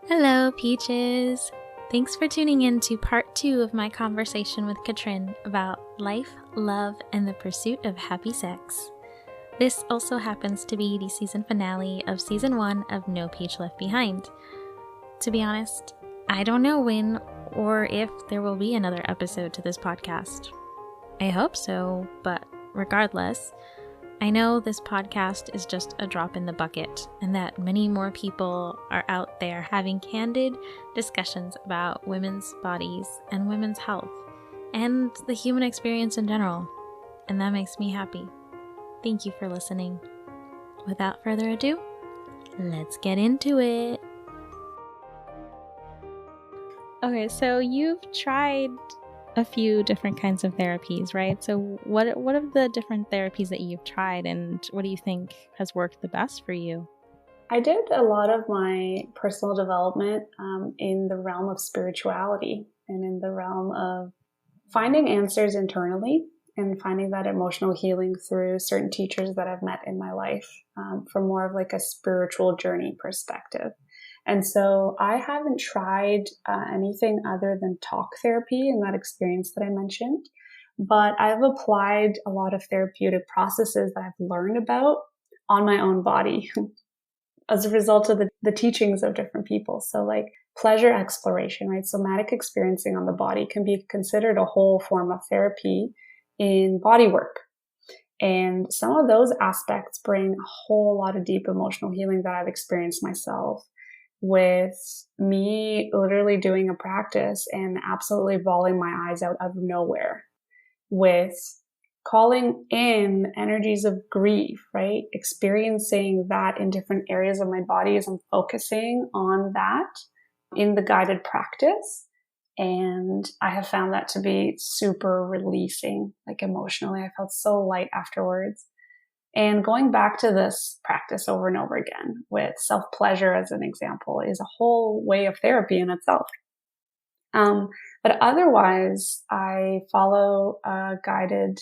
Hello, Peaches! Thanks for tuning in to part 2 of my conversation with Katrin about life, love, and the pursuit of happy sex. This also happens to be the season finale of season 1 of No Page Left Behind. To be honest, I don't know when or if there will be another episode to this podcast. I hope so, but regardless, I know this podcast is just a drop in the bucket and that many more people are out there having candid discussions about women's bodies and women's health and the human experience in general, and that makes me happy. Thank you for listening. Without further ado, let's get into it. Okay, so you've tried a few different kinds of therapies, right? So what are the different therapies that you've tried, and what do you think has worked the best for you? I did a lot of my personal development in the realm of spirituality and in the realm of finding answers internally and finding that emotional healing through certain teachers that I've met in my life from more of like a spiritual journey perspective. And so I haven't tried anything other than talk therapy in that experience that I mentioned, but I've applied a lot of therapeutic processes that I've learned about on my own body as a result of the teachings of different people. So like pleasure exploration, right? Somatic experiencing on the body can be considered a whole form of therapy in body work. And some of those aspects bring a whole lot of deep emotional healing that I've experienced myself, with me literally doing a practice and absolutely bawling my eyes out of nowhere, with calling in energies of grief, right? Experiencing that in different areas of my body as I'm focusing on that in the guided practice. And I have found that to be super releasing, like emotionally. I felt so light afterwards. And going back to this practice over and over again with self-pleasure as an example is a whole way of therapy in itself. But otherwise, I follow a guided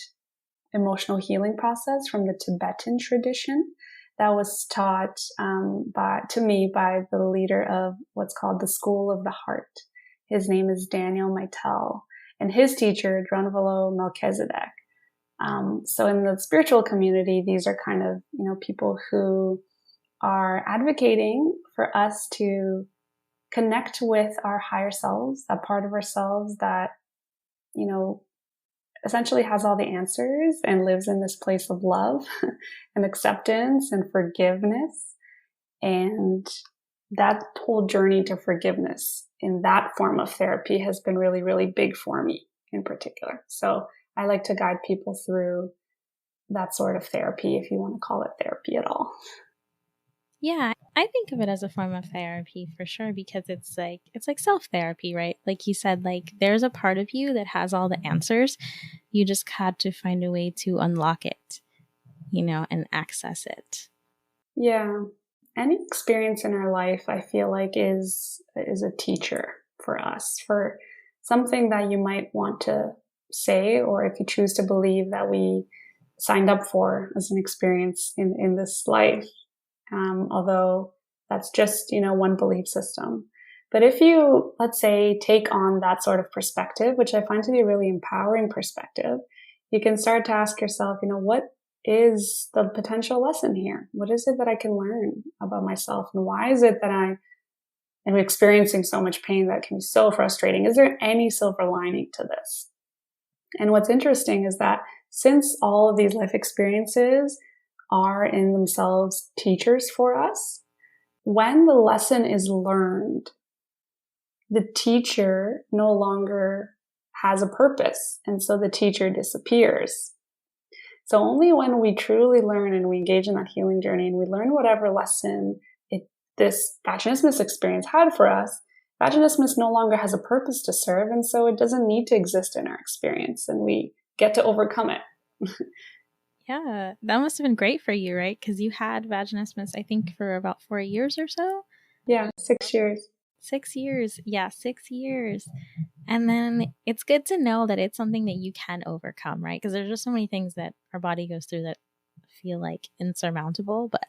emotional healing process from the Tibetan tradition that was taught to me by the leader of what's called the School of the Heart. His name is Daniel Maitel, and his teacher, Drunvalo Melchizedek. So in the spiritual community, these are kind of, people who are advocating for us to connect with our higher selves, that part of ourselves that, essentially has all the answers and lives in this place of love and acceptance and forgiveness. And that whole journey to forgiveness in that form of therapy has been really, really big for me in particular. So I like to guide people through that sort of therapy, if you want to call it therapy at all. Yeah, I think of it as a form of therapy for sure, because it's like self-therapy, right? Like you said, like there's a part of you that has all the answers. You just had to find a way to unlock it, and access it. Yeah. Any experience in our life, I feel like is a teacher for us, for something that you might want to say, or if you choose to believe that we signed up for as an experience in this life. Although that's just, one belief system. But if you, let's say, take on that sort of perspective, which I find to be a really empowering perspective, you can start to ask yourself, what is the potential lesson here? What is it that I can learn about myself? And why is it that I am experiencing so much pain that can be so frustrating? Is there any silver lining to this? And what's interesting is that since all of these life experiences are in themselves teachers for us, when the lesson is learned, the teacher no longer has a purpose, and so the teacher disappears. So only when we truly learn and we engage in that healing journey and we learn whatever lesson this vaginismus experience had for us, vaginismus no longer has a purpose to serve, and so it doesn't need to exist in our experience, and we get to overcome it. Yeah, that must have been great for you, right? Because you had vaginismus, I think, for about 4 years or so? Yeah, 6 years. 6 years. Yeah, 6 years. And then it's good to know that it's something that you can overcome, right? Because there's just so many things that our body goes through that feel like insurmountable, but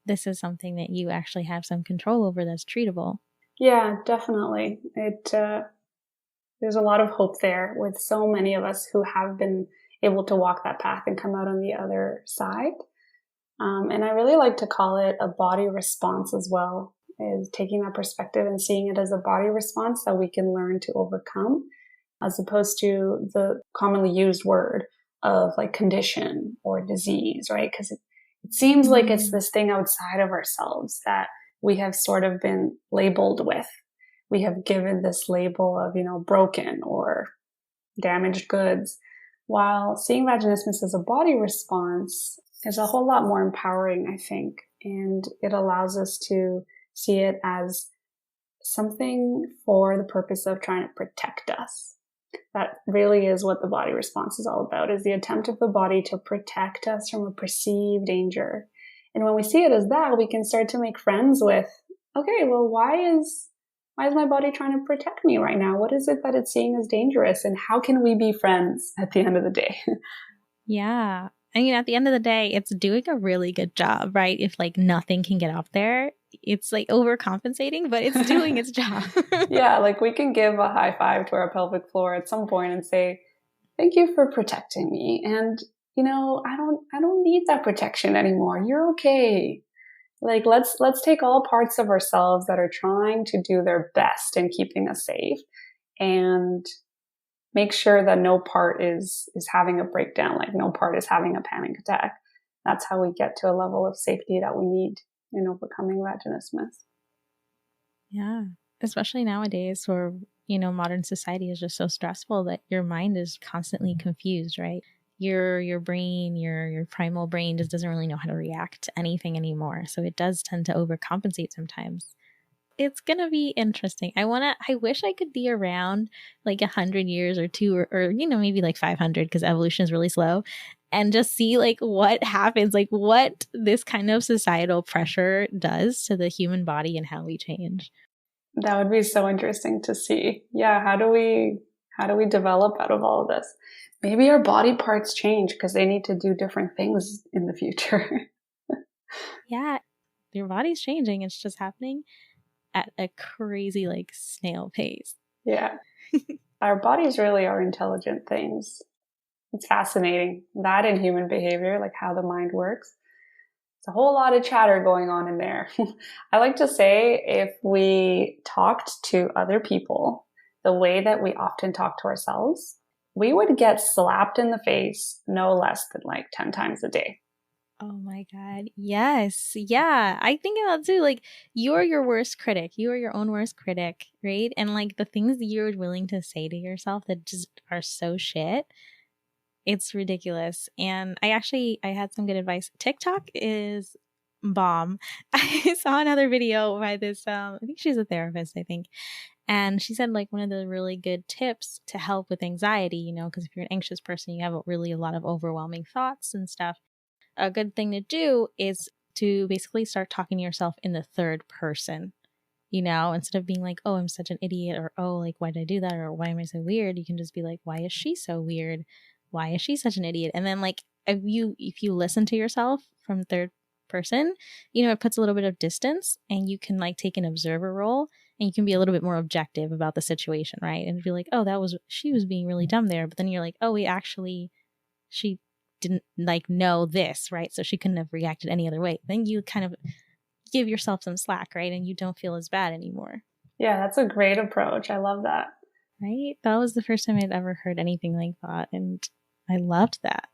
this is something that you actually have some control over that's treatable. Yeah, definitely. There's a lot of hope there with so many of us who have been able to walk that path and come out on the other side. And I really like to call it a body response as well, is taking that perspective and seeing it as a body response that we can learn to overcome, as opposed to the commonly used word of like condition or disease, right? Because it seems like it's this thing outside of ourselves that we have sort of been labeled with. We have given this label of, broken or damaged goods, while seeing vaginismus as a body response is a whole lot more empowering, I think. And it allows us to see it as something for the purpose of trying to protect us. That really is what the body response is all about, is the attempt of the body to protect us from a perceived danger. And when we see it as that, we can start to make friends with, okay, well, why is my body trying to protect me right now? What is it that it's seeing as dangerous? And how can we be friends at the end of the day? Yeah. I mean, at the end of the day, it's doing a really good job, right? If like nothing can get up there, it's like overcompensating, but it's doing its job. Yeah, like we can give a high five to our pelvic floor at some point and say, thank you for protecting me. And, I don't need that protection anymore. You're okay. Like, let's take all parts of ourselves that are trying to do their best in keeping us safe and make sure that no part is having a breakdown, like no part is having a panic attack. That's how we get to a level of safety that we need in overcoming vaginismus. Yeah. Especially nowadays where, modern society is just so stressful that your mind is constantly confused, right? Your brain, your primal brain just doesn't really know how to react to anything anymore. So it does tend to overcompensate sometimes. It's gonna be interesting. I wish I could be around like 100 years or two or maybe like 500 because evolution is really slow, and just see like what happens, like what this kind of societal pressure does to the human body and how we change. That would be so interesting to see. Yeah, how do we develop out of all of this? Maybe our body parts change because they need to do different things in the future. Yeah, your body's changing. It's just happening at a crazy like snail pace. Yeah. Our bodies really are intelligent things. It's fascinating. That in human behavior, like how the mind works. It's a whole lot of chatter going on in there. I like to say if we talked to other people the way that we often talk to ourselves, we would get slapped in the face no less than like 10 times a day. Oh my God. Yes. Yeah. I think about too, like, you're your worst critic. You are your own worst critic, right? And like the things that you're willing to say to yourself that just are so shit, it's ridiculous. And I had some good advice. TikTok is bomb. I saw another video by this, I think she's a therapist, I think. And she said, like, one of the really good tips to help with anxiety, because if you're an anxious person, you have really a lot of overwhelming thoughts and stuff. A good thing to do is to basically start talking to yourself in the third person, instead of being like, oh, I'm such an idiot, or oh, like, why did I do that, or why am I so weird? You can just be like, why is she so weird? Why is she such an idiot? And then like if you listen to yourself from third person, it puts a little bit of distance and you can like take an observer role and you can be a little bit more objective about the situation, right? And be like, oh, she was being really dumb there. But then you're like, oh, wait, actually, she didn't like know this, right? So she couldn't have reacted any other way. Then you kind of give yourself some slack, right? And you don't feel as bad anymore. Yeah, that's a great approach. I love that. Right? That was the first time I'd ever heard anything like that. And I loved that.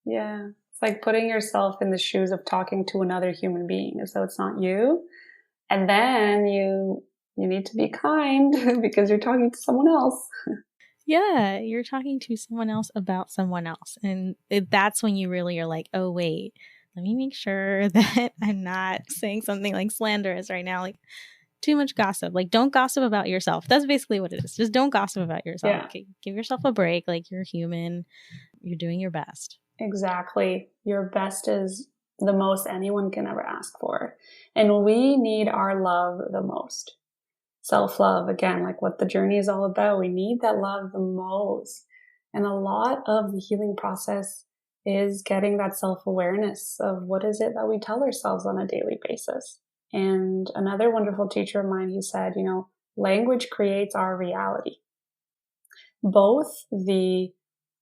Yeah. It's like putting yourself in the shoes of talking to another human being as though it's not you. And then you need to be kind because you're talking to someone else. Yeah, you're talking to someone else about someone else. And that's when you really are like, oh, wait, let me make sure that I'm not saying something like slanderous right now. Like, too much gossip. Like, don't gossip about yourself. That's basically what it is. Just don't gossip about yourself. Yeah. Okay, give yourself a break. Like, you're human. You're doing your best. Exactly. Your best is the most anyone can ever ask for. And we need our love the most. Self-love, again, like what the journey is all about. We need that love the most. And a lot of the healing process is getting that self-awareness of what is it that we tell ourselves on a daily basis. And another wonderful teacher of mine, he said, language creates our reality. Both the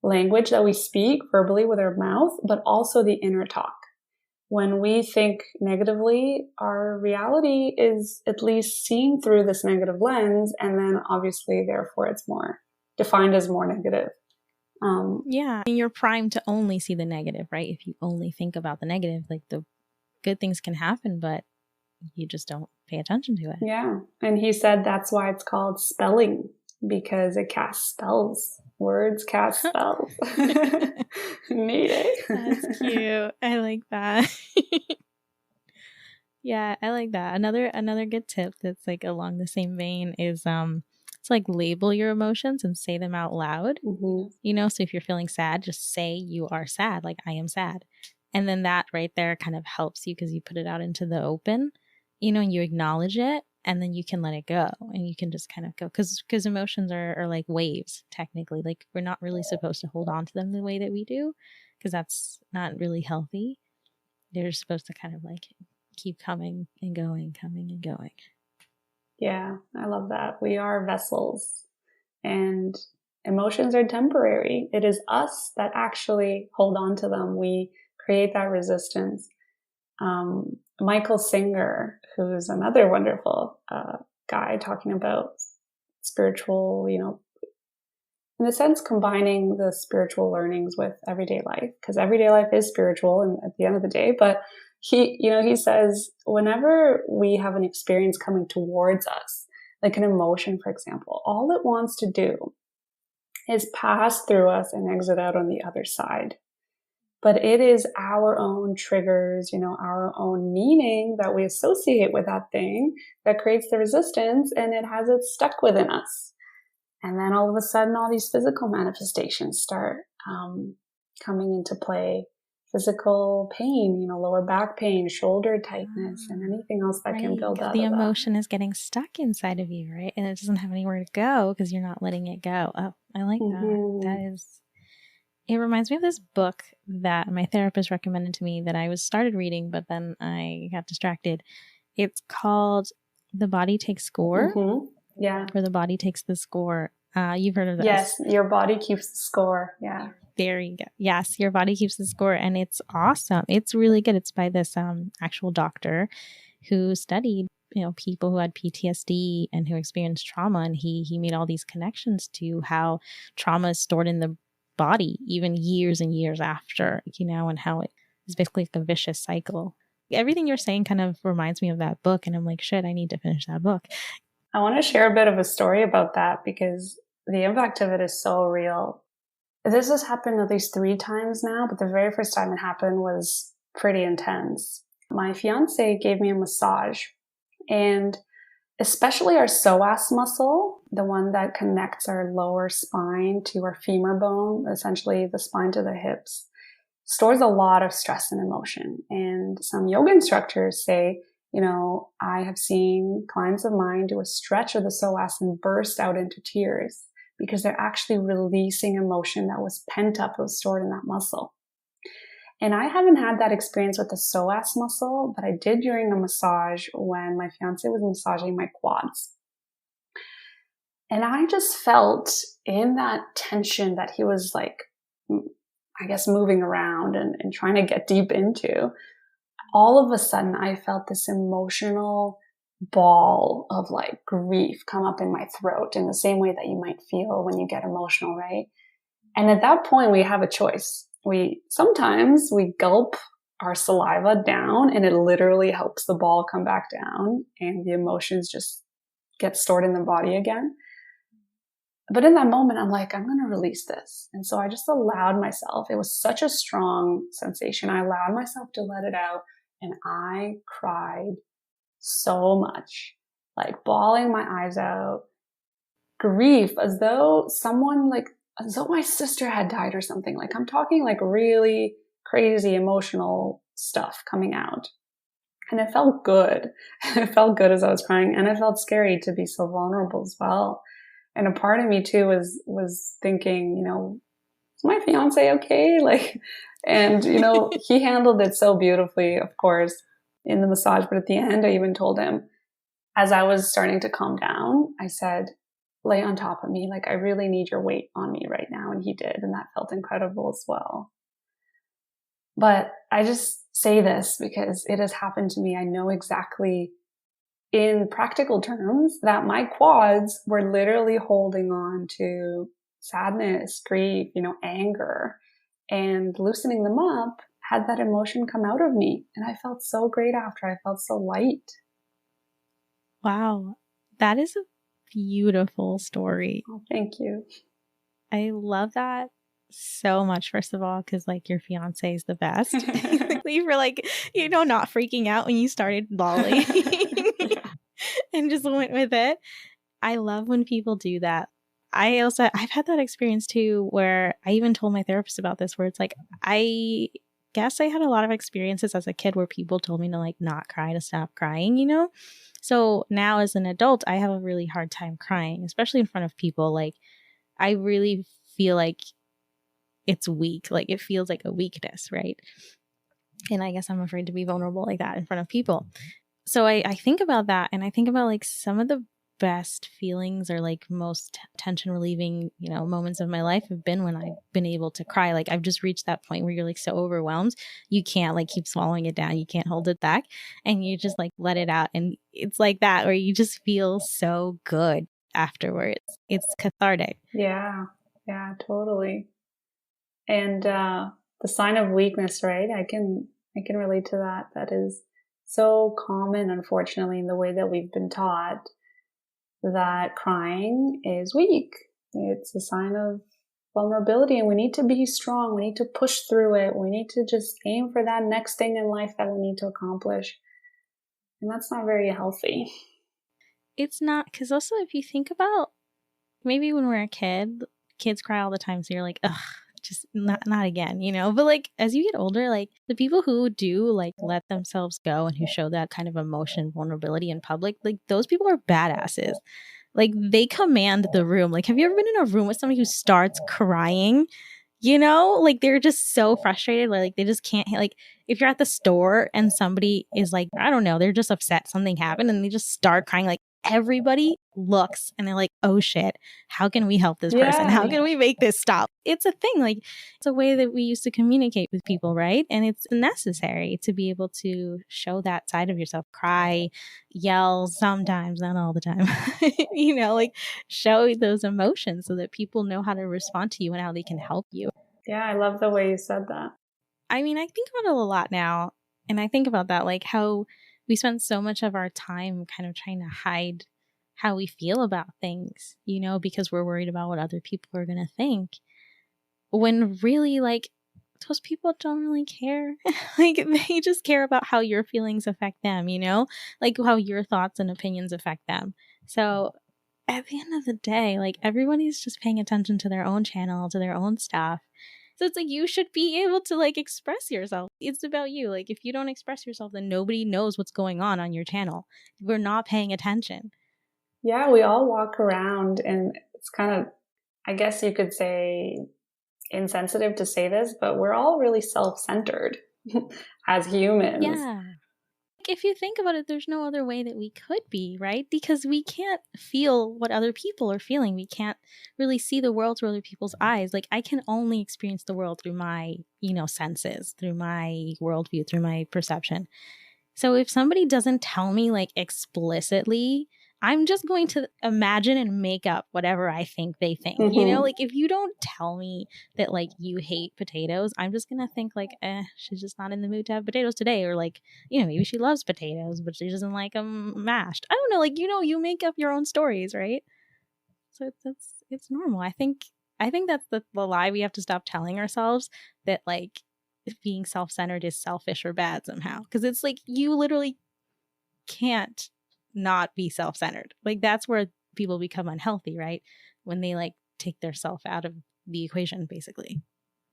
language that we speak verbally with our mouth, but also the inner talk. When we think negatively, our reality is at least seen through this negative lens, and then obviously, therefore, it's more defined as more negative. Yeah, and you're primed to only see the negative, right? If you only think about the negative, like the good things can happen, but you just don't pay attention to it. Yeah, and he said that's why it's called spelling, because it casts spells. Words cast spells. Neat, eh? That's cute. I like that. Yeah, I like that. Another good tip that's like along the same vein is it's like label your emotions and say them out loud. Mm-hmm. So if you're feeling sad, just say you are sad, like I am sad. And then that right there kind of helps you because you put it out into the open, and you acknowledge it, and then you can let it go and you can just kind of go because emotions are like waves, technically. Like we're not really supposed to hold on to them the way that we do because that's not really healthy. They're supposed to kind of like keep coming and going, coming and going. Yeah, I love that. We are vessels and emotions are temporary. It is us that actually hold on to them. We create that resistance. Michael Singer, who's another wonderful guy talking about spiritual, in a sense, combining the spiritual learnings with everyday life, because everyday life is spiritual and at the end of the day. But he says, whenever we have an experience coming towards us, like an emotion, for example, all it wants to do is pass through us and exit out on the other side. But it is our own triggers, our own meaning that we associate with that thing that creates the resistance, and it has it stuck within us. And then all of a sudden, all these physical manifestations start coming into play. Physical pain, lower back pain, shoulder tightness, and anything else that can build out of that. The emotion is getting stuck inside of you, right? And it doesn't have anywhere to go because you're not letting it go. Oh, I like that. That is... It reminds me of this book that my therapist recommended to me that I started reading, but then I got distracted. It's called The Body Takes Score. Mm-hmm. Yeah. Or The Body Takes the Score. You've heard of this? Yes, Your Body Keeps the Score. Yeah. There you go. Yes, Your Body Keeps the Score. And it's awesome. It's really good. It's by this actual doctor who studied people who had PTSD and who experienced trauma. And he made all these connections to how trauma is stored in the body even years and years after, and how it is basically like a vicious cycle. Everything you're saying kind of reminds me of that book, and I'm like, shit, I need to finish that book. I want to share a bit of a story about that because the impact of it is so real. This has happened at least 3 times now, but the very first time it happened was pretty intense. My fiance gave me a massage, and especially our psoas muscle, the one that connects our lower spine to our femur bone, essentially the spine to the hips, stores a lot of stress and emotion. And some yoga instructors say, I have seen clients of mine do a stretch of the psoas and burst out into tears because they're actually releasing emotion that was pent up, was stored in that muscle. And I haven't had that experience with the psoas muscle, but I did during a massage when my fiance was massaging my quads. And I just felt in that tension that he was like, I guess, moving around and trying to get deep into, all of a sudden I felt this emotional ball of like grief come up in my throat in the same way that you might feel when you get emotional, right? And at that point we have a choice. Sometimes we gulp our saliva down and it literally helps the ball come back down and the emotions just get stored in the body again. But in that moment, I'm like, I'm going to release this. And so I just allowed myself. It was such a strong sensation. I allowed myself to let it out, and I cried so much, like bawling my eyes out, grief, as though my sister had died or something. Like I'm talking like really crazy emotional stuff coming out. And it felt good. It felt good as I was crying, and it felt scary to be so vulnerable as well. And a part of me too was thinking, is my fiance okay? And he handled it so beautifully, of course. in the massage, but at the end, I even told him, as I was starting to calm down, I said, lay on top of me. Like, I really need your weight on me right now. And he did. And that felt incredible as well. But I just say this because it has happened to me. I know exactly in practical terms that my quads were literally holding on to sadness, grief, anger, and loosening them up had that emotion come out of me. And I felt so great after. I felt so light. Wow. That is a beautiful story. Oh, thank you. I love that so much, first of all, because like your fiance is the best. You were like, not freaking out when you started bawling and just went with it. I love when people do that. I've had that experience too, where I even told my therapist about this, where it's like, I guess I had a lot of experiences as a kid where people told me to like not cry, to stop crying. So now as an adult, I have a really hard time crying, especially in front of people. Like, I really feel like it's weak. Like, it feels like a weakness, right? And I guess I'm afraid to be vulnerable like that in front of people. So I think about that, and I think about like some of the best feelings or like most tension relieving, moments of my life have been when I've been able to cry. Like, I've just reached that point where you're like so overwhelmed, you can't like keep swallowing it down, you can't hold it back, and you just like let it out. And it's like that where you just feel so good afterwards. It's cathartic. Yeah, totally. And the sign of weakness, right? I can relate to that. That is so common, unfortunately, in the way that we've been taught, that crying is weak. It's a sign of vulnerability, and we need to be strong. We need to push through it. We need to just aim for that next thing in life that we need to accomplish. And that's not very healthy. It's not, because also if you think about maybe when we're a kid, kids cry all the time. So you're like, ugh, just not again, But like as you get older, like the people who do like let themselves go and who show that kind of emotion, vulnerability in public, like those people are badasses. Like, they command the room. Like, have you ever been in a room with somebody who starts crying? Like they're just so frustrated, like they just can't, like if you're at the store and somebody is like, I don't know, they're just upset something happened and they just start crying, like everybody looks and they're like, oh shit, how can we help this person? How can we make this stop? It's a thing. Like, it's a way that we used to communicate with people, right? And it's necessary to be able to show that side of yourself, cry, yell, sometimes, not all the time, like show those emotions so that people know how to respond to you and how they can help you. Yeah, I love the way you said that. I mean, I think about it a lot now, and I think about that, like how we spend so much of our time kind of trying to hide how we feel about things, because we're worried about what other people are going to think. When really, like, those people don't really care. Like, they just care about how your feelings affect them, like how your thoughts and opinions affect them. So at the end of the day, like, everybody's just paying attention to their own channel, to their own stuff. So it's like, you should be able to like express yourself. It's about you. Like, if you don't express yourself, then nobody knows what's going on your channel. We're not paying attention. Yeah, we all walk around, and it's kind of, I guess you could say, insensitive to say this, but we're all really self-centered as humans. Yeah. If you think about it, there's no other way that we could be, right? Because we can't feel what other people are feeling. We can't really see the world through other people's eyes. Like, I can only experience the world through my, senses, through my worldview, through my perception. So if somebody doesn't tell me like explicitly, I'm just going to imagine and make up whatever I think they think. Mm-hmm. Like, if you don't tell me that like you hate potatoes, I'm just gonna think like, she's just not in the mood to have potatoes today, or like, maybe she loves potatoes but she doesn't like them mashed. I don't know, like, you make up your own stories, right? So it's normal. I think that's the lie we have to stop telling ourselves, that like being self-centered is selfish or bad somehow, because it's like, you literally can't not be self-centered. Like, that's where people become unhealthy, right? When they like take their self out of the equation, basically.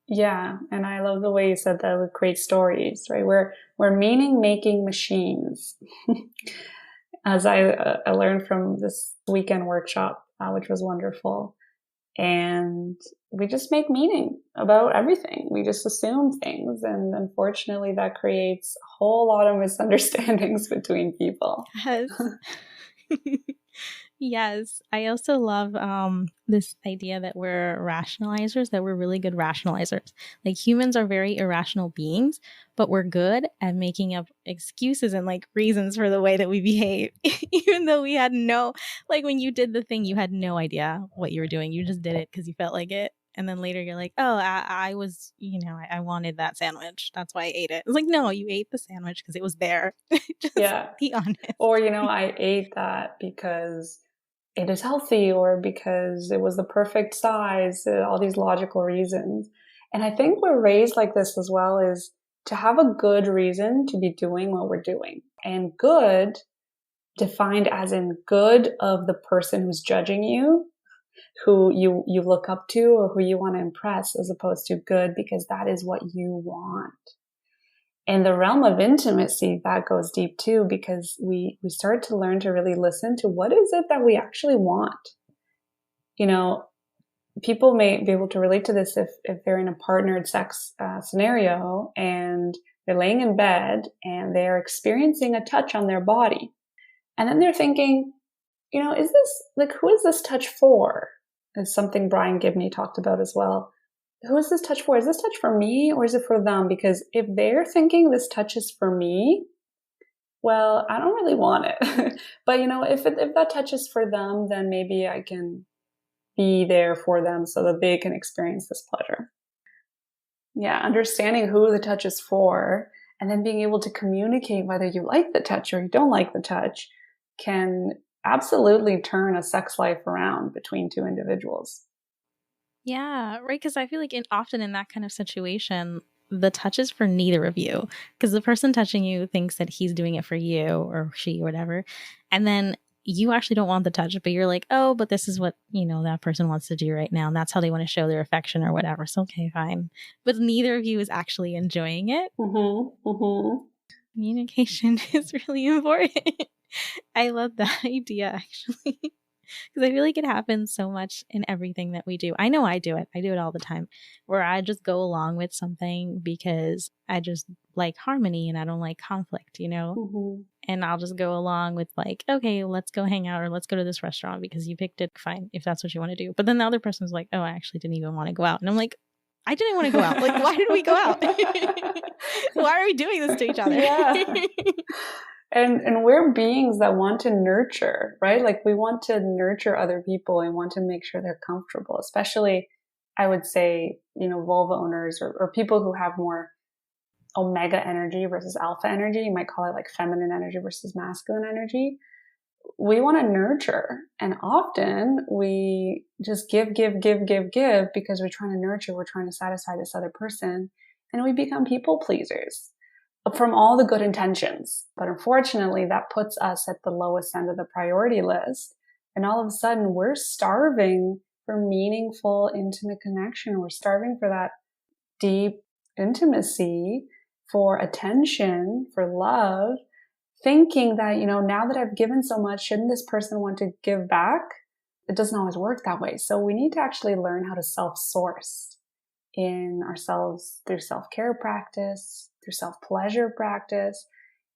Yeah, and I love the way you said that with create stories, right? We're meaning making machines. As I learned from this weekend workshop, which was wonderful. And we just make meaning about everything. We just assume things. And unfortunately, that creates a whole lot of misunderstandings between people. Yes. Yes. I also love this idea that we're rationalizers, that we're really good rationalizers. Like humans are very irrational beings, but we're good at making up excuses and like reasons for the way that we behave. Even though we had like when you did the thing, you had no idea what you were doing. You just did it because you felt like it. And then later you're like, oh, I was, I wanted that sandwich. That's why I ate it. It's like, no, you ate the sandwich because it was there. Just be honest. Or, I ate that because it is healthy or because it was the perfect size, all these logical reasons. And I think we're raised like this as well, is to have a good reason to be doing what we're doing. And good defined as in good of the person who's judging you, who you look up to or who you want to impress, as opposed to good because that is what you want. In the realm of intimacy, that goes deep too, because we start to learn to really listen to what is it that we actually want. People may be able to relate to this if they're in a partnered sex scenario and they're laying in bed and they're experiencing a touch on their body. And then they're thinking, is this, like, who is this touch for? It's something Brian Gibney talked about as well. Who is this touch for? Is this touch for me or is it for them? Because if they're thinking this touch is for me, well, I don't really want it. But if that touch is for them, then maybe I can be there for them so that they can experience this pleasure. Yeah, understanding who the touch is for and then being able to communicate whether you like the touch or you don't like the touch can absolutely turn a sex life around between two individuals. Yeah, right. Because I feel like often in that kind of situation, the touch is for neither of you. Because the person touching you thinks that he's doing it for you or she or whatever. And then you actually don't want the touch, but you're like, oh, but this is what, that person wants to do right now. And that's how they want to show their affection or whatever. So, okay, fine. But neither of you is actually enjoying it. Mm-hmm. Mm-hmm. Communication is really important. I love that idea, actually. Because I feel like it happens so much in everything that we do. I know I do it. I do it all the time where I just go along with something because I just like harmony and I don't like conflict, Mm-hmm. And I'll just go along with like, okay, let's go hang out or let's go to this restaurant because you picked it. Fine, if that's what you want to do. But then the other person's like, oh, I actually didn't even want to go out. And I'm like, I didn't want to go out. Like, why did we go out? Why are we doing this to each other? Yeah. And we're beings that want to nurture, right? Like we want to nurture other people and want to make sure they're comfortable, especially I would say, vulva owners or people who have more omega energy versus alpha energy. You might call it like feminine energy versus masculine energy. We want to nurture. And often we just give because we're trying to nurture. We're trying to satisfy this other person. And we become people pleasers from all the good intentions. But unfortunately, that puts us at the lowest end of the priority list. And all of a sudden, we're starving for meaningful, intimate connection. We're starving for that deep intimacy, for attention, for love, thinking that, now that I've given so much, shouldn't this person want to give back? It doesn't always work that way. So we need to actually learn how to self-source in ourselves through self-care practice, through self-pleasure practice,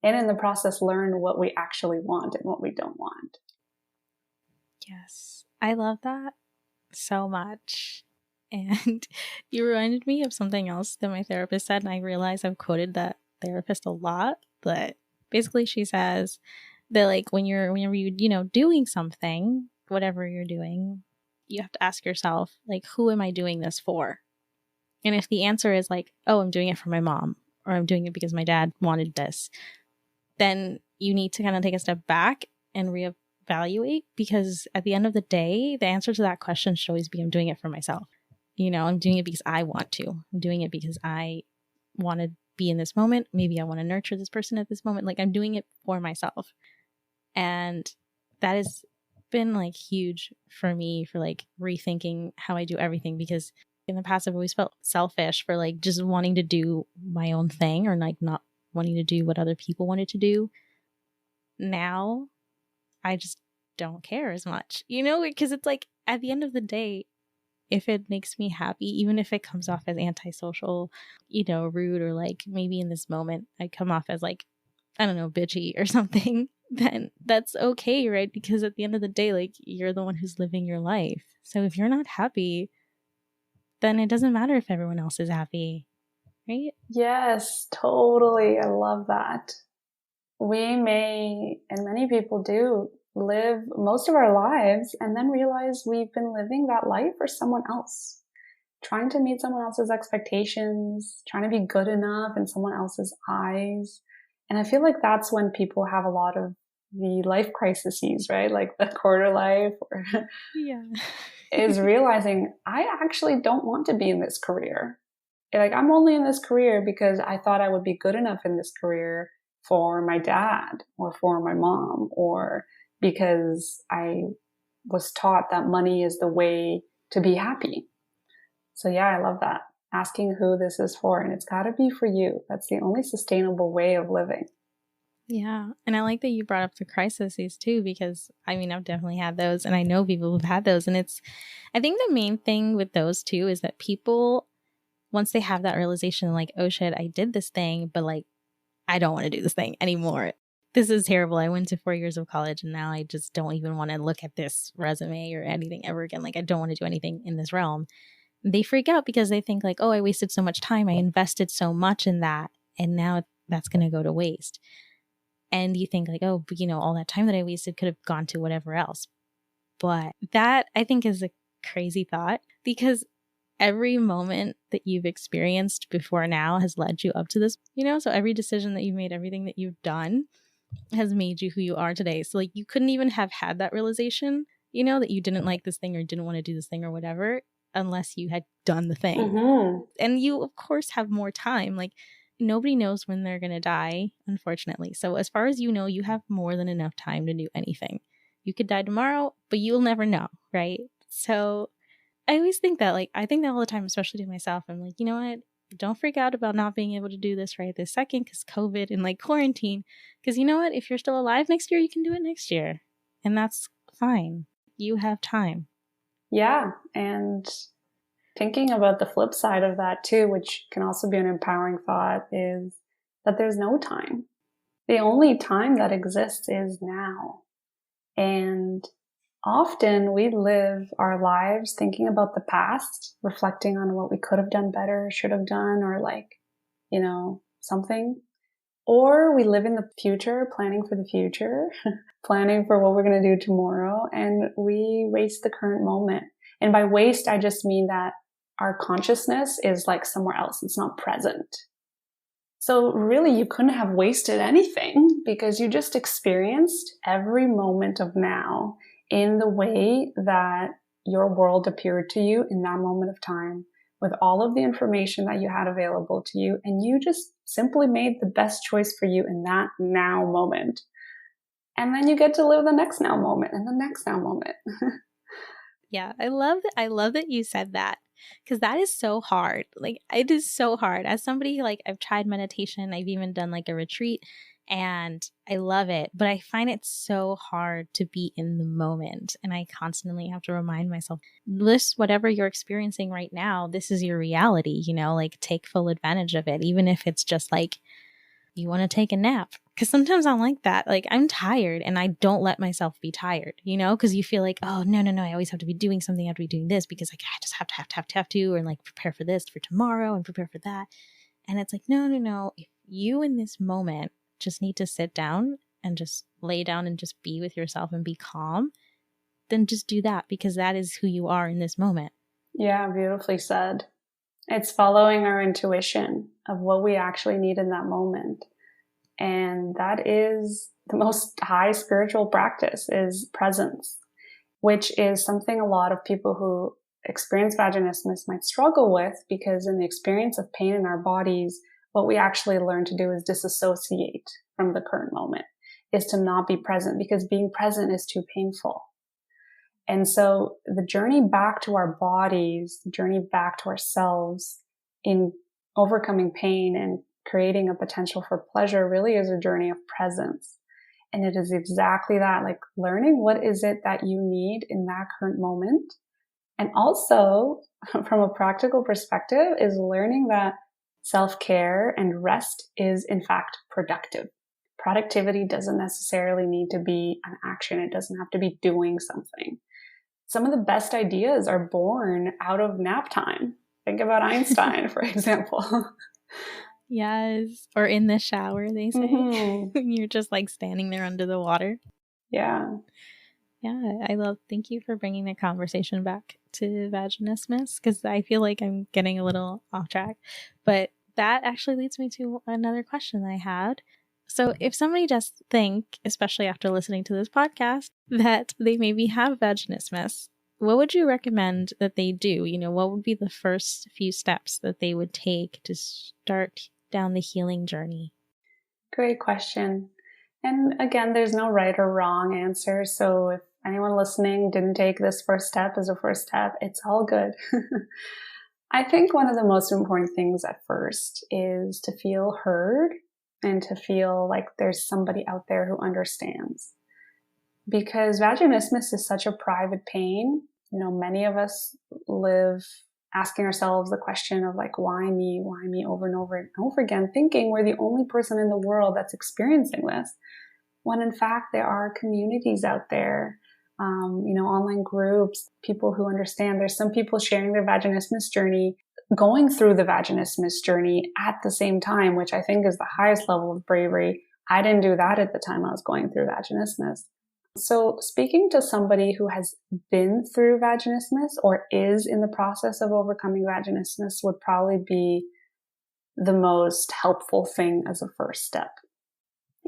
and in the process learn what we actually want and what we don't want. Yes, I love that so much. And you reminded me of something else that my therapist said, and I realize I've quoted that therapist a lot, but basically she says that like whenever you doing something, whatever you're doing, you have to ask yourself, like, who am I doing this for? And if the answer is like, oh, I'm doing it for my mom, or I'm doing it because my dad wanted this, then you need to kind of take a step back and reevaluate, because at the end of the day, the answer to that question should always be, I'm doing it for myself. I'm doing it because I want to. I'm doing it because I want to be in this moment. Maybe I want to nurture this person at this moment. Like I'm doing it for myself. And that has been like huge for me for like rethinking how I do everything, because in the past I've always felt selfish for like just wanting to do my own thing or like not wanting to do what other people wanted to do. Now I just don't care as much, because it's like at the end of the day, if it makes me happy, even if it comes off as antisocial, rude, or like maybe in this moment I come off as like, I don't know, bitchy or something, then that's okay, right? Because at the end of the day, like, you're the one who's living your life. So if you're not happy, then it doesn't matter if everyone else is happy, right? Yes, totally. I love that. We may, and many people do, live most of our lives and then realize we've been living that life for someone else, trying to meet someone else's expectations, trying to be good enough in someone else's eyes. And I feel like that's when people have a lot of the life crises, right? Like the quarter life, or Yeah. is realizing I actually don't want to be in this career. Like, I'm only in this career because I thought I would be good enough in this career for my dad or for my mom, or because I was taught that money is the way to be happy. So yeah, I love that. Asking who this is for, and it's got to be for you. That's the only sustainable way of living. Yeah. And I like that you brought up the crises too, because I mean, I've definitely had those, and I know people who've had those. And I think the main thing with those too is that people, once they have that realization, like, oh shit, I did this thing, but like, I don't want to do this thing anymore. This is terrible. I went to 4 years of college and now I just don't even want to look at this resume or anything ever again. Like, I don't want to do anything in this realm. They freak out because they think like, oh, I wasted so much time. I invested so much in that. And now that's going to go to waste. And you think like, oh, but, all that time that I wasted could have gone to whatever else. But that, I think, is a crazy thought, because every moment that you've experienced before now has led you up to this, so every decision that you've made, everything that you've done has made you who you are today. So like, you couldn't even have had that realization, that you didn't like this thing or didn't want to do this thing or whatever, unless you had done the thing. Mm-hmm. And you of course have more time. Like, nobody knows when they're going to die, unfortunately. So as far as you know, you have more than enough time to do anything. You could die tomorrow, but you'll never know, right? So I always think that, like, I think that all the time, especially to myself. I'm like, you know what? Don't freak out about not being able to do this right this second because COVID and like quarantine. Because you know what? If you're still alive next year, you can do it next year. And that's fine. You have time. Yeah. And thinking about the flip side of that too, which can also be an empowering thought, is that there's no time. The only time that exists is now. And often we live our lives thinking about the past, reflecting on what we could have done better, should have done, or like, something. Or we live in the future, planning for the future, planning for what we're going to do tomorrow, and we waste the current moment. And by waste, I just mean that our consciousness is like somewhere else. It's not present. So really, you couldn't have wasted anything because you just experienced every moment of now in the way that your world appeared to you in that moment of time, with all of the information that you had available to you. And you just simply made the best choice for you in that now moment. And then you get to live the next now moment and the next now moment. Yeah, I love that you said that, because that is so hard. Like, it is so hard. As somebody, like, I've tried meditation, I've even done like a retreat, and I love it, but I find it so hard to be in the moment. And I constantly have to remind myself, this, whatever you're experiencing right now, this is your reality, like, take full advantage of it, even if it's just like, you want to take a nap. Because sometimes I'm like that. Like, I'm tired and I don't let myself be tired, because you feel like, oh, no, I always have to be doing something. I have to be doing this because like, I just have to, and like prepare for this for tomorrow and prepare for that. And it's like, no. If you in this moment just need to sit down and just lay down and just be with yourself and be calm, then just do that, because that is who you are in this moment. Yeah, beautifully said. It's following our intuition of what we actually need in that moment. And that is the most high spiritual practice, is presence, which is something a lot of people who experience vaginismus might struggle with, because in the experience of pain in our bodies, what we actually learn to do is disassociate from the current moment, is to not be present, because being present is too painful. And so the journey back to our bodies, the journey back to ourselves in overcoming pain and creating a potential for pleasure really is a journey of presence. And it is exactly that, like learning what is it that you need in that current moment, And also, from a practical perspective, is learning that self-care and rest is in fact productive. Productivity doesn't necessarily need to be an action. It doesn't have to be doing something. Some of the best ideas are born out of nap time. Think about Einstein, for example. Yes. Or in the shower, they say. Mm-hmm. You're just like standing there under the water. Yeah. Yeah, thank you for bringing the conversation back to vaginismus, because I feel like I'm getting a little off track. But that actually leads me to another question I had. So if somebody does think, especially after listening to this podcast, that they maybe have vaginismus, what would you recommend that they do? What would be the first few steps that they would take to start down the healing journey? Great question. And again, there's no right or wrong answer. So if anyone listening didn't take this first step as a first step, it's all good. I think one of the most important things at first is to feel heard and to feel like there's somebody out there who understands. Because vaginismus is such a private pain. Many of us live asking ourselves the question of like, why me over and over and over again, thinking we're the only person in the world that's experiencing this. When in fact, there are communities out there, online groups, people who understand. There's some people sharing their vaginismus journey, going through the vaginismus journey at the same time, which I think is the highest level of bravery. I didn't do that at the time I was going through vaginismus. So speaking to somebody who has been through vaginismus or is in the process of overcoming vaginismus would probably be the most helpful thing as a first step.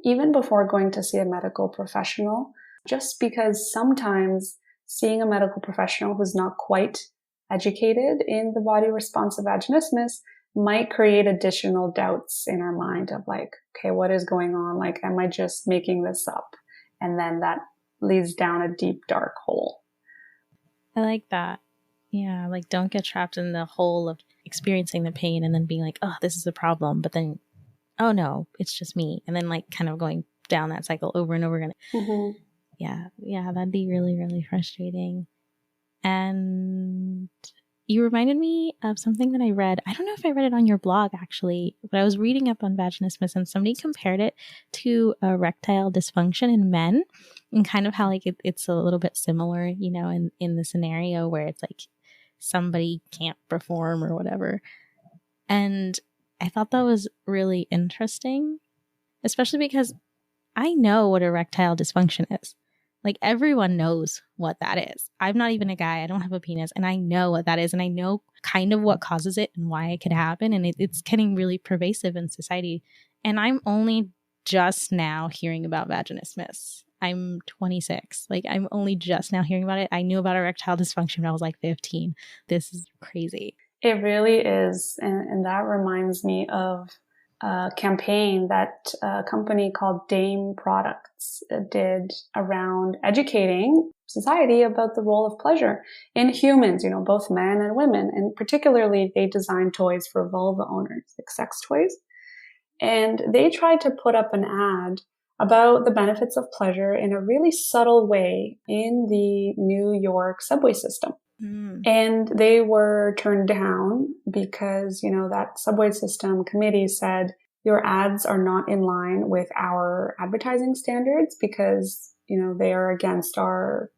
Even before going to see a medical professional, just because sometimes seeing a medical professional who's not quite educated in the body response of vaginismus might create additional doubts in our mind of like, okay, what is going on? Like, am I just making this up? And then that leads down a deep, dark hole. I like that. Yeah, like don't get trapped in the hole of experiencing the pain and then being like, oh, this is a problem. But then, oh no, it's just me. And then like kind of going down that cycle over and over again. Mm-hmm. Yeah, that'd be really, really frustrating. And you reminded me of something that I read. I don't know if I read it on your blog, actually, but I was reading up on vaginismus and somebody compared it to erectile dysfunction in men and kind of how like it's a little bit similar, in the scenario where it's like somebody can't perform or whatever. And I thought that was really interesting, especially because I know what erectile dysfunction is. Like everyone knows what that is. I'm not even a guy. I don't have a penis. And I know what that is. And I know kind of what causes it and why it could happen. And it's getting really pervasive in society. And I'm only just now hearing about vaginismus. I'm 26. Like I'm only just now hearing about it. I knew about erectile dysfunction when I was like 15. This is crazy. It really is. And that reminds me of a campaign that a company called Dame Products did around educating society about the role of pleasure in humans, both men and women. And particularly they designed toys for vulva owners, like sex toys. And they tried to put up an ad about the benefits of pleasure in a really subtle way in the New York subway system. And they were turned down because, that subway system committee said, your ads are not in line with our advertising standards because, they are against our,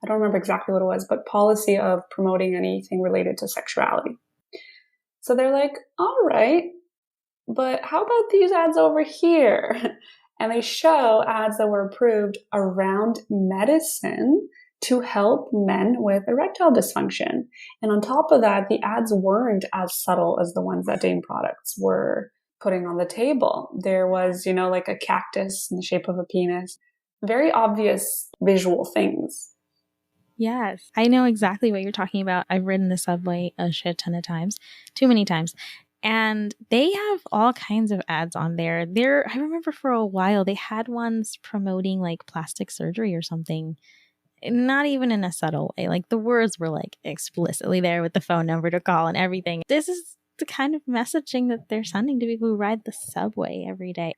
I don't remember exactly what it was, but policy of promoting anything related to sexuality. So they're like, all right, but how about these ads over here? And they show ads that were approved around medicine to help men with erectile dysfunction. And on top of that, the ads weren't as subtle as the ones that Dame Products were putting on the table. There was, like a cactus in the shape of a penis. Very obvious visual things. Yes, I know exactly what you're talking about. I've ridden the subway a shit ton of times, too many times. And they have all kinds of ads on there. I remember for a while they had ones promoting like plastic surgery or something. Not even in a subtle way. Like the words were like explicitly there with the phone number to call and everything. This is the kind of messaging that they're sending to people who ride the subway every day.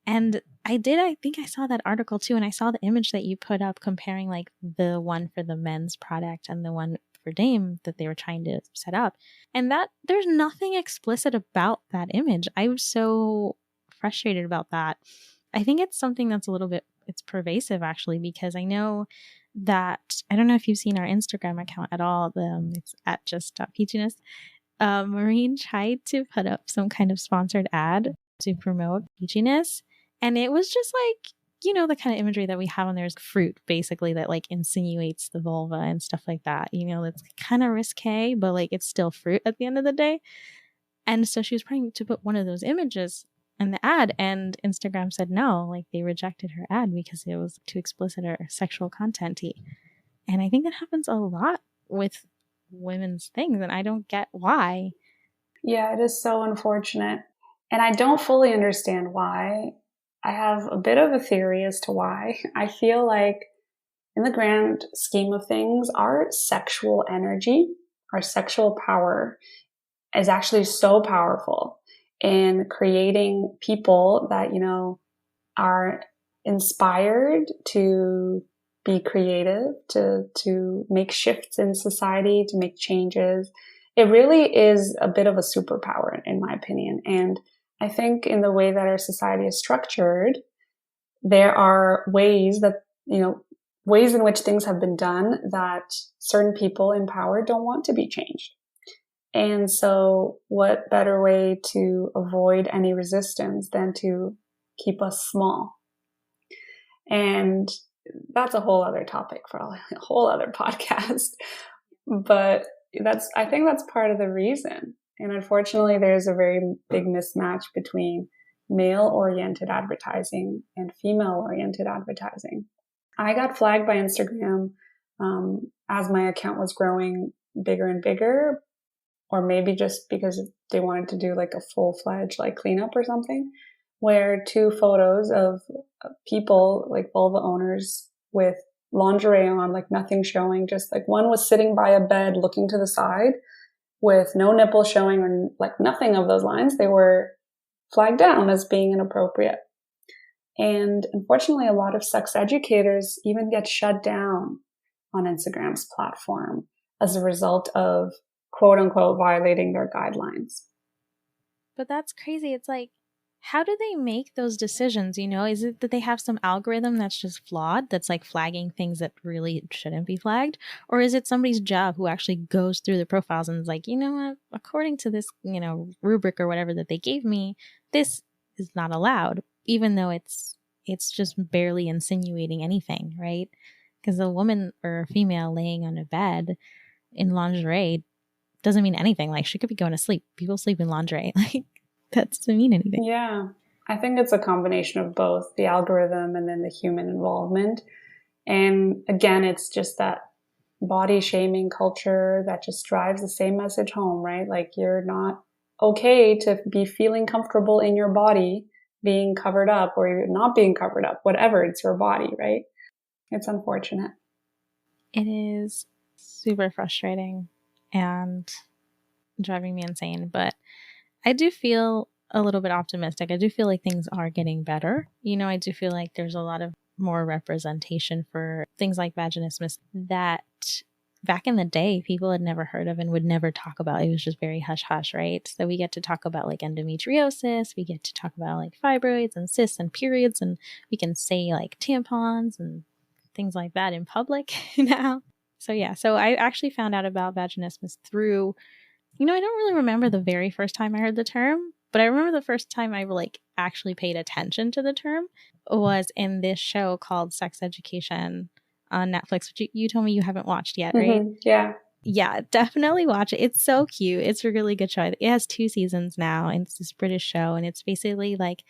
And I think I saw that article too. And I saw the image that you put up comparing like the one for the men's product and the one for Dame that they were trying to set up. And that there's nothing explicit about that image. I was so frustrated about that. I think it's something that's a little bit, it's pervasive actually, because I know that, I don't know if you've seen our Instagram account at all. It's at just.peachiness. Maureen tried to put up some kind of sponsored ad to promote peachiness. And it was just like, the kind of imagery that we have on there is fruit, basically, that like insinuates the vulva and stuff like that. It's kind of risque, but like it's still fruit at the end of the day. And so she was trying to put one of those images in the ad, and Instagram said no, like they rejected her ad because it was too explicit or sexual content-y. And I think that happens a lot with women's things, and I don't get why. Yeah, it is so unfortunate. And I don't fully understand why. I have a bit of a theory as to why. I feel like in the grand scheme of things, our sexual energy, our sexual power is actually so powerful in creating people that, are inspired to be creative, to make shifts in society, to make changes. It really is a bit of a superpower, in my opinion. And I think in the way that our society is structured, there are ways that, ways in which things have been done that certain people in power don't want to be changed. And so what better way to avoid any resistance than to keep us small? And that's a whole other topic for a whole other podcast. But I think that's part of the reason. And unfortunately, there's a very big mismatch between male-oriented advertising and female-oriented advertising. I got flagged by Instagram as my account was growing bigger and bigger, or maybe just because they wanted to do like a full-fledged like cleanup or something, where 2 photos of people, like vulva owners, with lingerie on, like nothing showing, just like one was sitting by a bed looking to the side with no nipple showing or like nothing of those lines. They were flagged down as being inappropriate. And unfortunately, a lot of sex educators even get shut down on Instagram's platform as a result of quote unquote violating their guidelines. But that's crazy. It's like, how do they make those decisions? Is it that they have some algorithm that's just flawed, that's like flagging things that really shouldn't be flagged? Or is it somebody's job who actually goes through the profiles and is like, what, according to this, rubric or whatever that they gave me, this is not allowed, even though it's just barely insinuating anything, right? Because a woman or a female laying on a bed in lingerie doesn't mean anything. Like, she could be going to sleep. People sleep in lingerie. Like, that doesn't mean anything. Yeah. I think it's a combination of both the algorithm and then the human involvement. And again, it's just that body shaming culture that just drives the same message home, right? Like, you're not okay to be feeling comfortable in your body being covered up, or you're not being covered up, whatever, it's your body, right? It's unfortunate. It is super frustrating and driving me insane, but I do feel a little bit optimistic. I do feel like things are getting better. I do feel like there's a lot of more representation for things like vaginismus that back in the day people had never heard of and would never talk about. It was just very hush hush, right? So we get to talk about like endometriosis, we get to talk about like fibroids and cysts and periods, and we can say like tampons and things like that in public now. So yeah, so I actually found out about vaginismus through, I don't really remember the very first time I heard the term, but I remember the first time I like actually paid attention to the term was in this show called Sex Education on Netflix, which you told me you haven't watched yet, right? Mm-hmm. Yeah. Yeah, definitely watch it. It's so cute. It's a really good show. It has 2 seasons now, and it's this British show, and it's basically like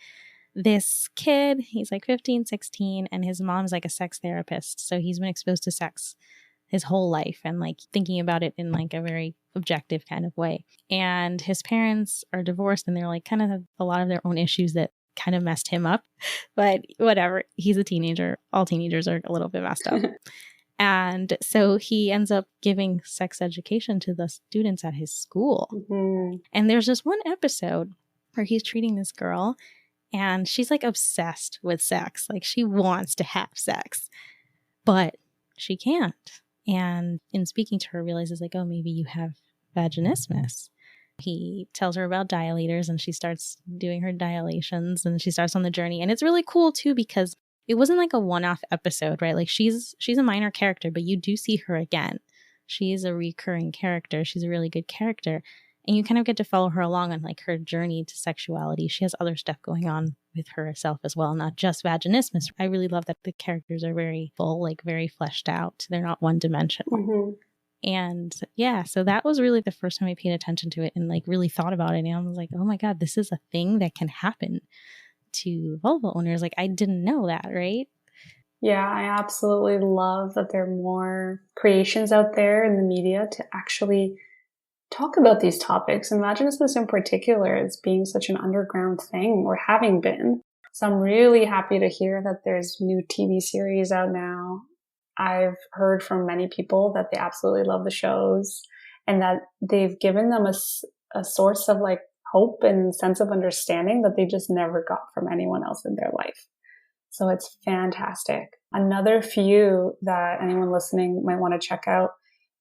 this kid, he's like 15, 16, and his mom's like a sex therapist. So he's been exposed to sex his whole life and like thinking about it in like a very objective kind of way. And his parents are divorced, and they're like kind of have a lot of their own issues that kind of messed him up. But whatever, he's a teenager. All teenagers are a little bit messed up. And so he ends up giving sex education to the students at his school. Mm-hmm. And there's this one episode where he's treating this girl, and she's like obsessed with sex. Like, she wants to have sex, but she can't. And in speaking to her, realizes like, oh, maybe you have vaginismus. He tells her about dilators and she starts doing her dilations and she starts on the journey. And it's really cool too, because it wasn't like a one-off episode, right? Like she's a minor character, but you do see her again. She is a recurring character. She's a really good character. And you kind of get to follow her along on like her journey to sexuality. She has other stuff going on with herself as well, not just vaginismus. I really love that the characters are very full, like very fleshed out. They're not one-dimensional. Mm-hmm. And yeah, so that was really the first time I paid attention to it and like really thought about it. And I was like, oh my God, this is a thing that can happen to vulva owners. Like I didn't know that, right? Yeah, I absolutely love that there are more creations out there in the media to actually talk about these topics, and vaginismus in particular as being such an underground thing, or having been. So I'm really happy to hear that there's new TV series out now. I've heard from many people that they absolutely love the shows and that they've given them a source of like hope and sense of understanding that they just never got from anyone else in their life. So it's fantastic. Another few that anyone listening might want to check out,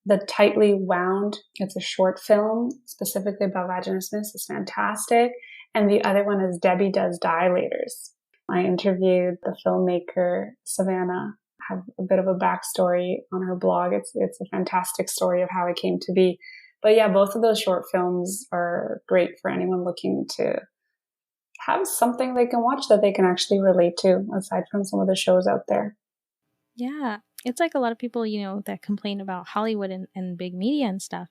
The Tightly Wound. It's a short film specifically about vaginismus. It's fantastic. And the other one is Debbie Does Dilators. I interviewed the filmmaker, Savannah. I have a bit of a backstory on her blog. It's a fantastic story of how it came to be. But yeah, both of those short films are great for anyone looking to have something they can watch that they can actually relate to, aside from some of the shows out there. Yeah. It's like a lot of people, that complain about Hollywood and big media and stuff.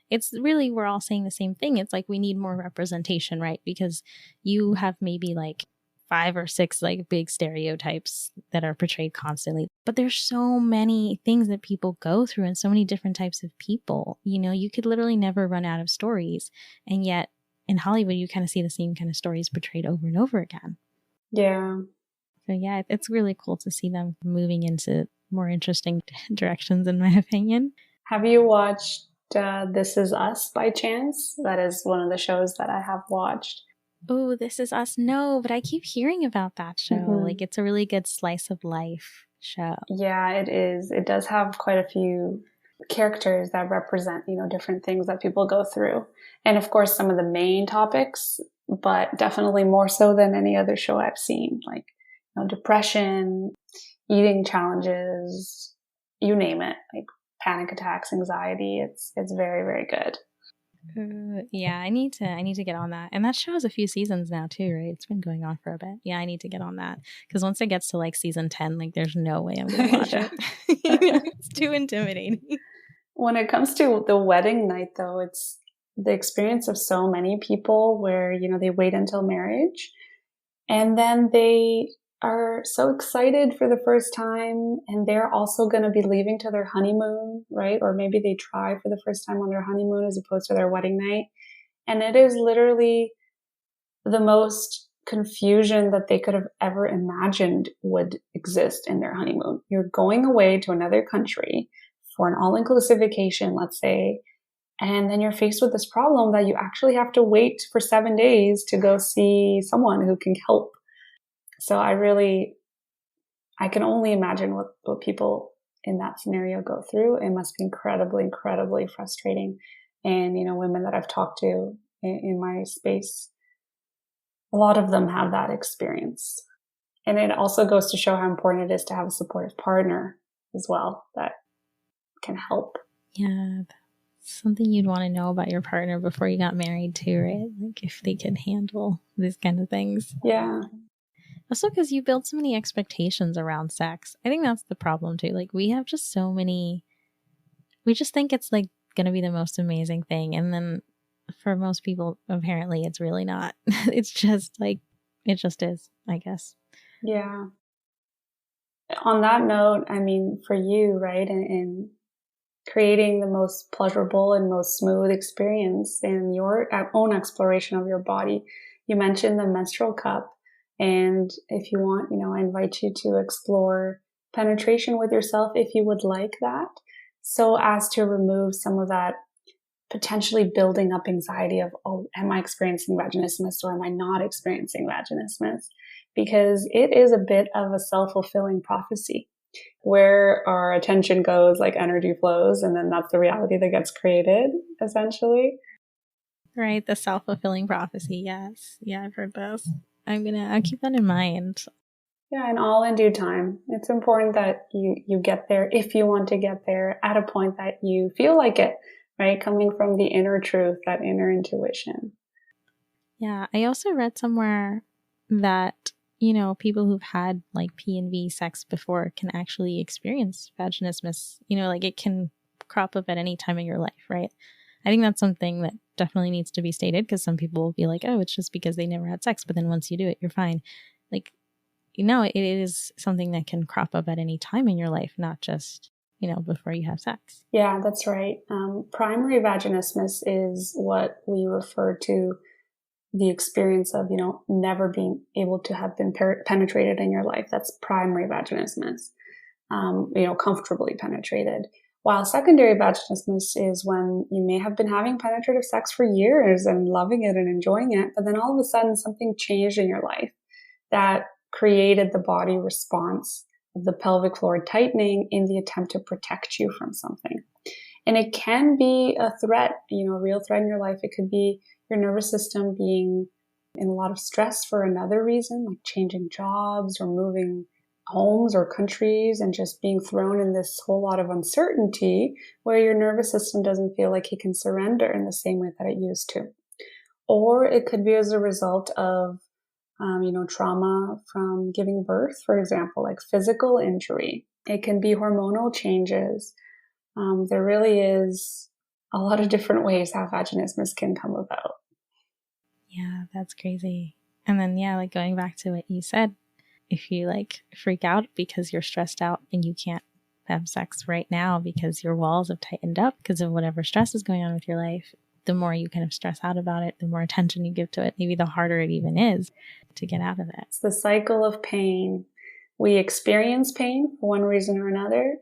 It's really, we're all saying the same thing. It's like we need more representation, right? Because you have maybe like 5 or 6 like big stereotypes that are portrayed constantly. But there's so many things that people go through and so many different types of people. You could literally never run out of stories. And yet in Hollywood, you kind of see the same kind of stories portrayed over and over again. Yeah. So yeah, it's really cool to see them moving into more interesting directions, in my opinion. Have you watched This Is Us by chance? That is one of the shows that I have watched. Oh, This Is Us. No, but I keep hearing about that show. Mm-hmm. Like it's a really good slice of life show. Yeah, it is. It does have quite a few characters that represent, different things that people go through. And of course, some of the main topics, but definitely more so than any other show I've seen, like, depression, eating challenges, you name it, like panic attacks, anxiety. It's very, very good. Yeah, I need to get on that. And that show has a few seasons now too, right? It's been going on for a bit. Yeah, I need to get on that because once it gets to like season 10, like there's no way I'm going to watch it. It's too intimidating. When it comes to the wedding night, though, it's the experience of so many people where, they wait until marriage and then they are so excited for the first time, and they're also going to be leaving to their honeymoon, right? Or maybe they try for the first time on their honeymoon as opposed to their wedding night. And it is literally the most confusion that they could have ever imagined would exist in their honeymoon. You're going away to another country for an all-inclusive vacation, let's say, and then you're faced with this problem that you actually have to wait for 7 days to go see someone who can help. So I can only imagine what people in that scenario go through. It must be incredibly, incredibly frustrating. And, women that I've talked to in my space, a lot of them have that experience. And it also goes to show how important it is to have a supportive partner as well that can help. Yeah. Something you'd want to know about your partner before you got married too, right? Like if they can handle these kind of things. Yeah. Also, because you build so many expectations around sex. I think that's the problem too. Like we have just so many, we just think it's like going to be the most amazing thing. And then for most people, apparently it's really not. It's just like, it just is, I guess. Yeah. On that note, for you, right, in creating the most pleasurable and most smooth experience in your own exploration of your body, you mentioned the menstrual cup. And if you want, I invite you to explore penetration with yourself if you would like that, so as to remove some of that potentially building up anxiety of, oh, am I experiencing vaginismus or am I not experiencing vaginismus? Because it is a bit of a self-fulfilling prophecy. Where our attention goes, like energy flows, and then that's the reality that gets created, essentially. Right, the self-fulfilling prophecy, yes. Yeah, I've heard those. I'll keep that in mind. Yeah, and all in due time. It's important that you get there, if you want to get there, at a point that you feel like it, right? Coming from the inner truth, that inner intuition. Yeah, I also read somewhere that, people who've had like P and V sex before can actually experience vaginismus. Like it can crop up at any time in your life, right? I think that's something that definitely needs to be stated, because some people will be like, oh, it's just because they never had sex. But then once you do it, you're fine. Like, it is something that can crop up at any time in your life, not just, before you have sex. Yeah, that's right. Primary vaginismus is what we refer to the experience of, never being able to have been penetrated in your life. That's primary vaginismus, comfortably penetrated. While secondary vaginismus is when you may have been having penetrative sex for years and loving it and enjoying it, but then all of a sudden something changed in your life that created the body response of the pelvic floor tightening in the attempt to protect you from something. And it can be a threat, a real threat in your life. It could be your nervous system being in a lot of stress for another reason, like changing jobs or moving homes or countries, and just being thrown in this whole lot of uncertainty where your nervous system doesn't feel like it can surrender in the same way that it used to. Or it could be as a result of trauma from giving birth, for example, like physical injury. It can be hormonal changes. There really is a lot of different ways how vaginismus can come about. Yeah, that's crazy. And then, yeah, like going back to what you said, if you like freak out because you're stressed out and you can't have sex right now because your walls have tightened up because of whatever stress is going on with your life, the more you kind of stress out about it, the more attention you give to it, maybe the harder it even is to get out of it. It's the cycle of pain. We experience pain for one reason or another,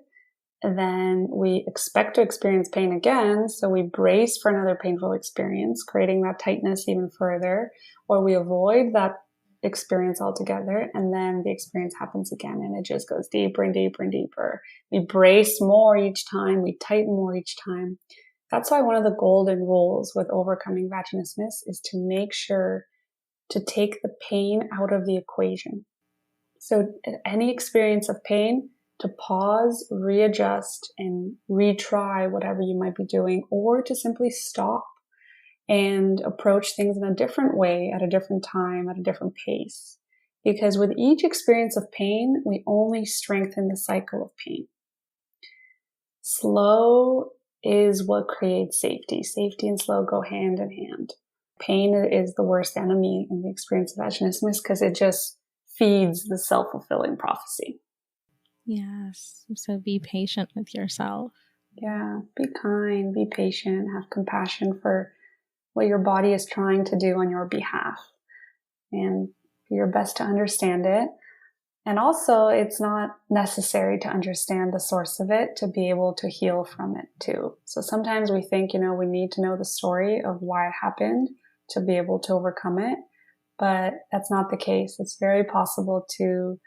and then we expect to experience pain again, so we brace for another painful experience, creating that tightness even further, or we avoid that experience altogether, and then the experience happens again, and it just goes deeper and deeper and deeper. We brace more each time, we tighten more each time. That's why one of the golden rules with overcoming vaginismus is to make sure to take the pain out of the equation. So any experience of pain, to pause, readjust, and retry whatever you might be doing, or to simply stop and approach things in a different way, at a different time, at a different pace. Because with each experience of pain, we only strengthen the cycle of pain. Slow is what creates safety. Safety and slow go hand in hand. Pain is the worst enemy in the experience of vaginismus because it just feeds the self-fulfilling prophecy. Yes. So be patient with yourself. Yeah. Be kind, be patient, have compassion for what your body is trying to do on your behalf, and do your best to understand it. And also, it's not necessary to understand the source of it to be able to heal from it too. So sometimes we think, we need to know the story of why it happened to be able to overcome it. But that's not the case. It's very possible to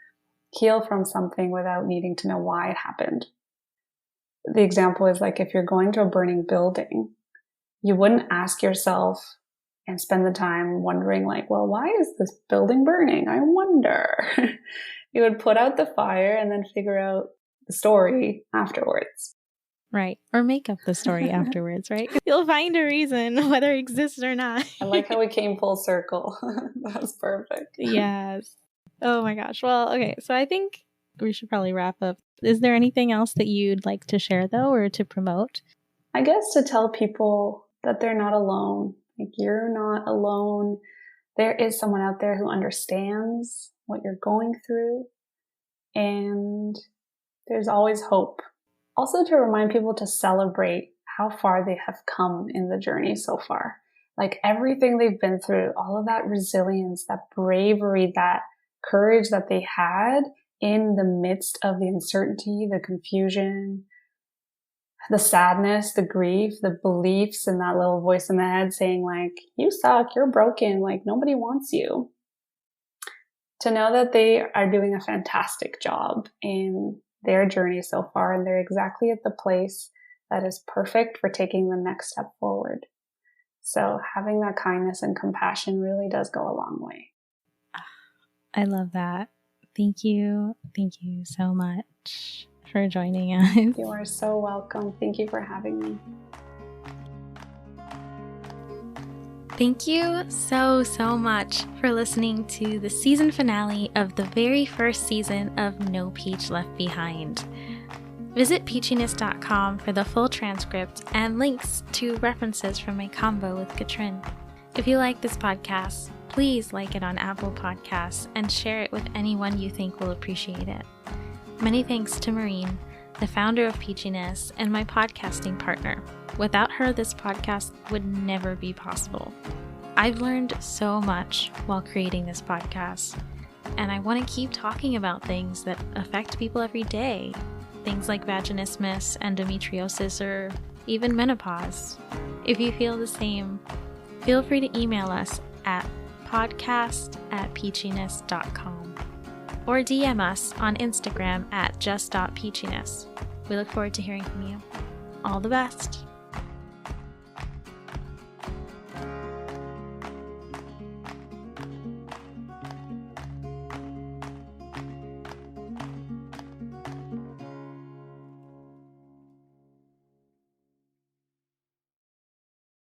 heal from something without needing to know why it happened. The example is like if you're going to a burning building, you wouldn't ask yourself and spend the time wondering like, well, why is this building burning? I wonder. You would put out the fire and then figure out the story afterwards. Right. Or make up the story afterwards, right? You'll find a reason, whether it exists or not. I like how we came full circle. That was perfect. Yes. Oh my gosh. Well, okay. So I think we should probably wrap up. Is there anything else that you'd like to share, though, or to promote? I guess to tell people that they're not alone. Like, you're not alone. There is someone out there who understands what you're going through, and there's always hope. Also, to remind people to celebrate how far they have come in the journey so far. Like, everything they've been through, all of that resilience, that bravery, that courage that they had in the midst of the uncertainty, the confusion, the sadness, the grief, the beliefs, and that little voice in the head saying like, you suck, you're broken, like nobody wants you. To know that they are doing a fantastic job in their journey so far, and they're exactly at the place that is perfect for taking the next step forward. So having that kindness and compassion really does go a long way. I love that. Thank you. Thank you so much for joining us. You are so welcome. Thank you for having me. Thank you so much for listening to the season finale of the very first season of No Peach Left Behind. Visit peachiness.com for the full transcript and links to references from my convo with Katrin. If you like this podcast, please like it on Apple Podcasts and share it with anyone you think will appreciate it. Many thanks to Maureen, the founder of Peachiness and my podcasting partner. Without her, this podcast would never be possible. I've learned so much while creating this podcast, and I want to keep talking about things that affect people every day. Things like vaginismus, endometriosis, or even menopause. If you feel the same, feel free to email us at podcast@peachiness.com or DM us on Instagram at just.peachiness. We look forward to hearing from you. All the best.